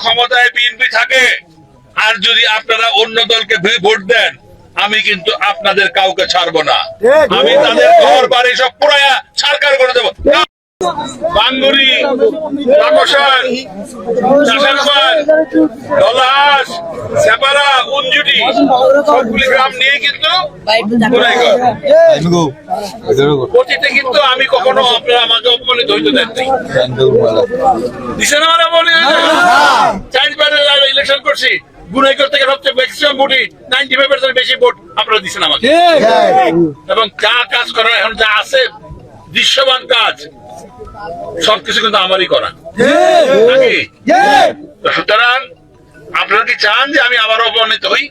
ক্ষমতায় বিএনপি থাকে আর যদি আপনারা অন্য দলকে ভোট দেন, আমি কিন্তু আপনাদের কাউকে ছাড়বো না। আমি তাদের ঘর বাড়ি সব পুরায়া ছারকার করে দেবো। বাঙ্গুরি, কাকসার, চাষারপাল, দলাহাস, সেপারা, উনজুটি সবগুলি গ্রাম নিয়ে কিন্তু অতীতে কিন্তু আমি কখনো আপনারা আমাকে অপমানিত হইতে দেননি। ইলেকশন করছি, গুনাইকর থেকে সবচেয়ে ম্যাক্সিমাম ভোটই 95% বেশি ভোট আপনারা দিচ্ছেন আমাকে। এবং যা কাজ করা এখন যা আছে দৃশ্যমান কাজ সবকিছু কিন্তু আমারই করা। সুতরাং আপনারা কি চান যে আমি আবার অপমানিত হই?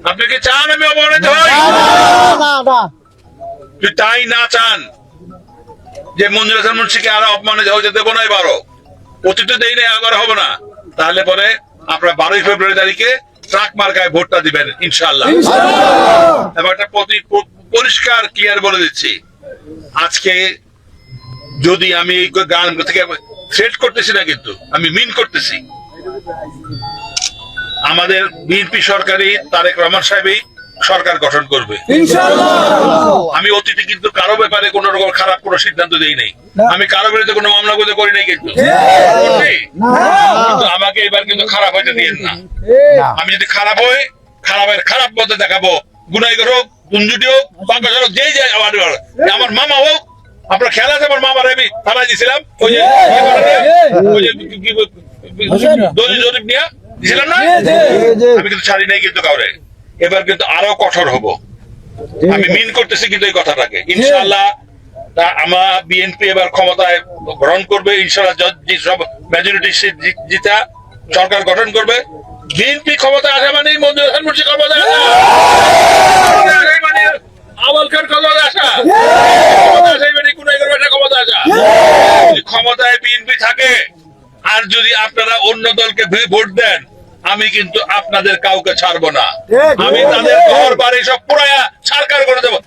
আপনি কি চান আমি অপমানিত হই? তাই না চান যে মঞ্জুর হাসান মুন্সিকে আরো অপমানিত হইতে দেবো না, এবারও অতীতে দেই না, আবার হবে না, তাহলে পরে আপনারা 12ই ফেব্রুয়ারি তারিখে ট্রাক মার্কায় ভোটটা দিবেন ইনশাআল্লাহ। এবং একটা পরিষ্কার ক্লিয়ার বলে দিচ্ছি, আজকে যদি আমি গান থেকে থ্রেট করতেছি না, কিন্তু আমি মিন করতেছি। আমাদের বিএনপি সরকারি তারেক রহমান সাহেবই সরকার গঠন করবে আমি অতীতে কিন্তু কারো ব্যাপারে কোন রকম খারাপ কোনো সিদ্ধান্ত দেই নাই। আমি কারো বিরুদ্ধে কোনো মামলা করতে করি নাই, কিন্তু আমাকে এবার কিন্তু খারাপ হইতে দিয়েন না। আমি যদি খারাপ হই, খারাপের খারাপ পথে দেখাবো। গুনাইগর হোক, কুঞ্জুটি হোক, বাংলাদেশ হোক, যেই যায় আমার মামা হোক, আপনার খেয়াল আছে আমার মামার আমি থানায় দিয়েছিলাম, ওই যে জরিপ নিয়ে দিয়েছিলাম না, আমি কিন্তু ছাড়ি নাই কিন্তু কাউরে। এবার কিন্তু আরো কঠোর হব, আমি মিন করতেছি কিন্তু এই কথাটাকে। ইনশাআল্লাহ আমার বিএনপি এবার ক্ষমতায় গ্রহণ করবে ইনশাআল্লাহ, সব মেজরিটি সিট জিতা সরকার গঠন করবে। বিএনপি ক্ষমতায় আসা মানে মঞ্জুর হাসান মুন্সি ক্ষমতায় আসা, আওয়াল খান ক্ষমতায় আসা, ক্ষমতায় আসা। ক্ষমতায় বিএনপি থাকে আর যদি আপনারা অন্য দলকে ভোট দেন, আমি কিন্তু আপনাদের কাউকে ছাড়বো না। আমি তাদের ঘর বাড়ি সব পুরায়া ছারকার করে দেবো।